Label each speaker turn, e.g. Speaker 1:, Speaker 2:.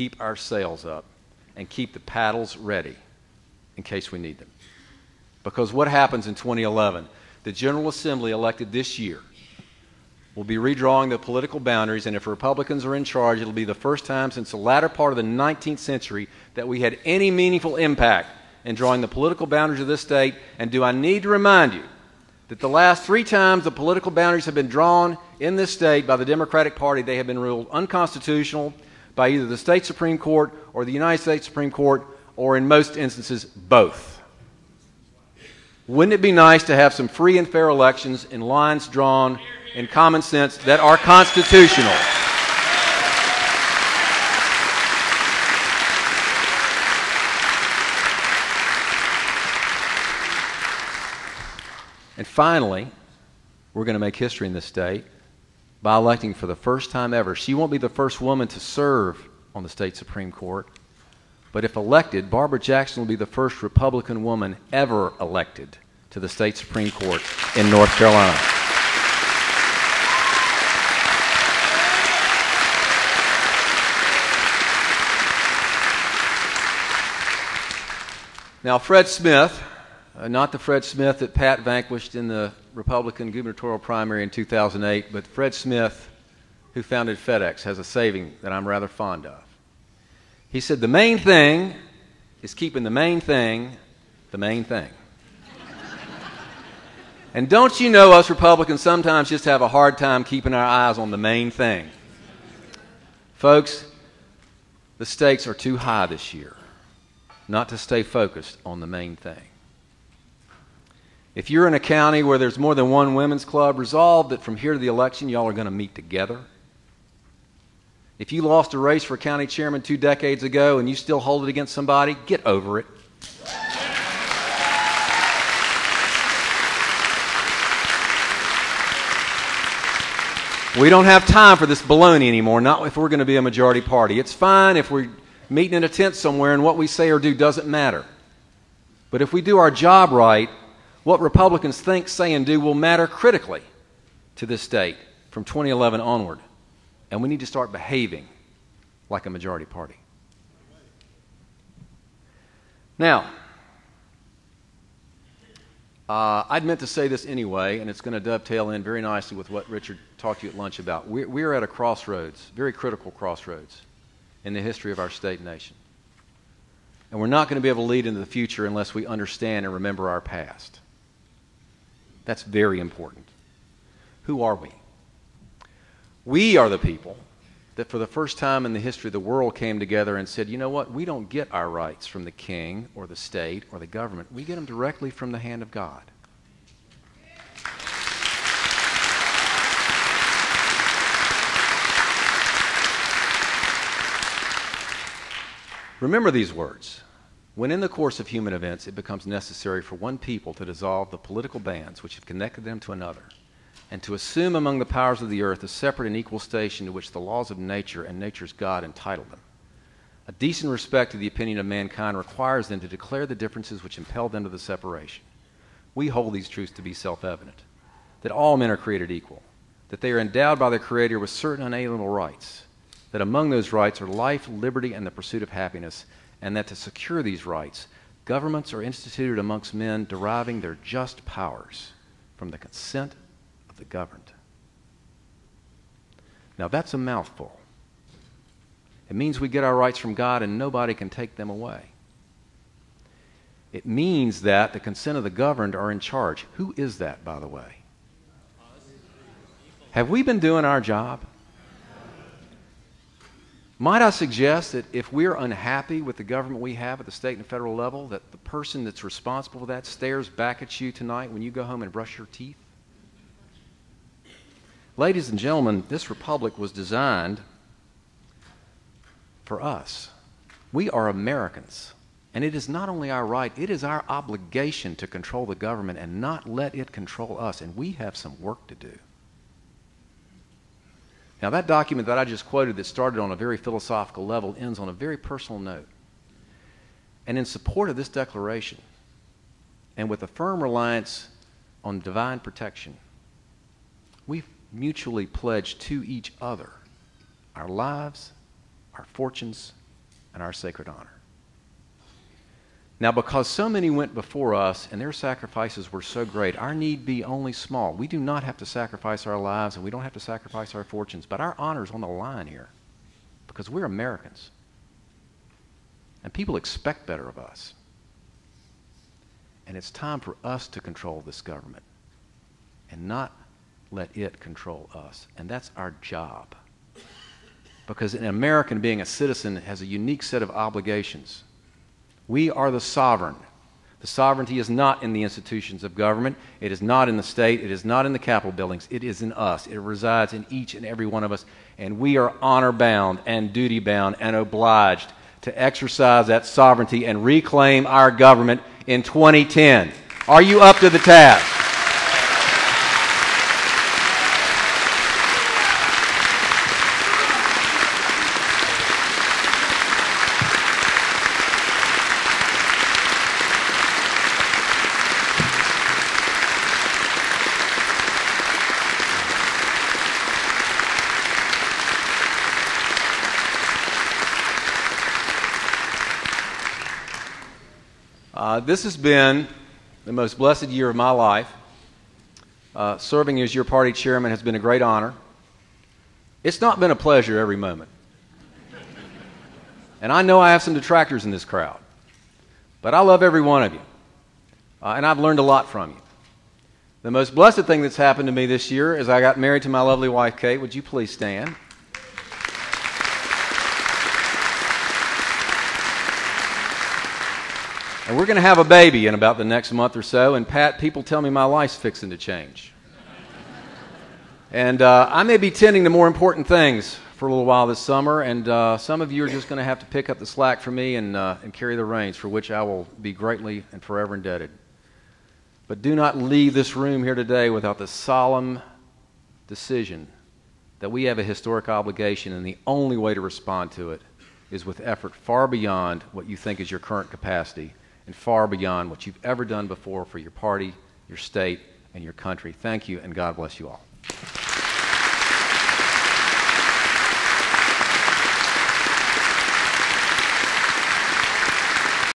Speaker 1: keep our sails up and keep the paddles ready in case we need them. Because what happens in 2011? The General Assembly elected this year will be redrawing the political boundaries, and if Republicans are in charge, it'll be the first time since the latter part of the 19th century that we had any meaningful impact in drawing the political boundaries of this state. And do I need to remind you that the last 3 times the political boundaries have been drawn in this state by the Democratic Party, they have been ruled unconstitutional by either the state Supreme Court or the United States Supreme Court, or in most instances, both. Wouldn't it be nice to have some free and fair elections in lines drawn in common sense that are constitutional? And finally, we're going to make history in this state by electing for the first time ever. She won't be the first woman to serve on the state Supreme Court, but if elected, Barbara Jackson will be the first Republican woman ever elected to the state Supreme Court in North Carolina. Now, Fred Smith, not the Fred Smith that Pat vanquished in the Republican gubernatorial primary in 2008, but Fred Smith, who founded FedEx, has a saying that I'm rather fond of. He said, the main thing is keeping the main thing the main thing. And don't you know us Republicans sometimes just have a hard time keeping our eyes on the main thing? Folks, the stakes are too high this year not to stay focused on the main thing. If you're in a county where there's more than one women's club, resolve that from here to the election, y'all are going to meet together. If you lost a race for county chairman 2 decades ago and you still hold it against somebody, get over it. We don't have time for this baloney anymore, not if we're going to be a majority party. It's fine if we're meeting in a tent somewhere and what we say or do doesn't matter. But if we do our job right, what Republicans think, say, and do will matter critically to this state from 2011 onward. And we need to start behaving like a majority party. Now, I'd meant to say this anyway, and it's going to dovetail in very nicely with what Richard talked to you at lunch about. We're at a crossroads, very critical crossroads in the history of our state and nation. And we're not going to be able to lead into the future unless we understand and remember our past. That's very important. Who are we? We are the people that for the first time in the history of the world came together and said, you know what, we don't get our rights from the king or the state or the government. We get them directly from the hand of God. Remember these words. When in the course of human events it becomes necessary for one people to dissolve the political bands which have connected them to another, and to assume among the powers of the earth a separate and equal station to which the laws of nature and nature's God entitle them, a decent respect to the opinion of mankind requires them to declare the differences which impel them to the separation. We hold these truths to be self-evident, that all men are created equal, that they are endowed by their Creator with certain unalienable rights, that among those rights are life, liberty, and the pursuit of happiness, and that to secure these rights, governments are instituted amongst men deriving their just powers from the consent of the governed. Now that's a mouthful. It means we get our rights from God and nobody can take them away. It means that the consent of the governed are in charge. Who is that, by the way? Have we been doing our job? Might I suggest that if we're unhappy with the government we have at the state and federal level, that the person that's responsible for that stares back at you tonight when you go home and brush your teeth? Ladies and gentlemen, this republic was designed for us. We are Americans, and it is not only our right, it is our obligation to control the government and not let it control us, and we have some work to do. Now, that document that I just quoted that started on a very philosophical level ends on a very personal note. And in support of this declaration, and with a firm reliance on divine protection, we've mutually pledged to each other our lives, our fortunes, and our sacred honor. Now, because so many went before us and their sacrifices were so great, our need be only small. We do not have to sacrifice our lives and we don't have to sacrifice our fortunes, but our honor is on the line here because we're Americans. And people expect better of us. And it's time for us to control this government and not let it control us. And that's our job. Because an American, being a citizen, has a unique set of obligations. We are the sovereign. The sovereignty is not in the institutions of government. It is not in the state. It is not in the Capitol buildings. It is in us. It resides in each and every one of us. And we are honor-bound and duty-bound and obliged to exercise that sovereignty and reclaim our government in 2010. Are you up to the task? This has been the most blessed year of my life. Serving as your party chairman has been a great honor. It's not been a pleasure every moment. And I know I have some detractors in this crowd. But I love every one of you. And I've learned a lot from you. The most blessed thing that's happened to me this year is I got married to my lovely wife, Kate. Would you please stand? And we're going to have a baby in about the next month or so, and Pat, people tell me my life's fixing to change. And I may be tending to more important things for a little while this summer, and some of you are just going to have to pick up the slack for me and carry the reins, for which I will be greatly and forever indebted. But do not leave this room here today without the solemn decision that we have a historic obligation, and the only way to respond to it is with effort far beyond what you think is your current capacity, and far beyond what you've ever done before for your party, your state, and your country. Thank you, and God bless you all.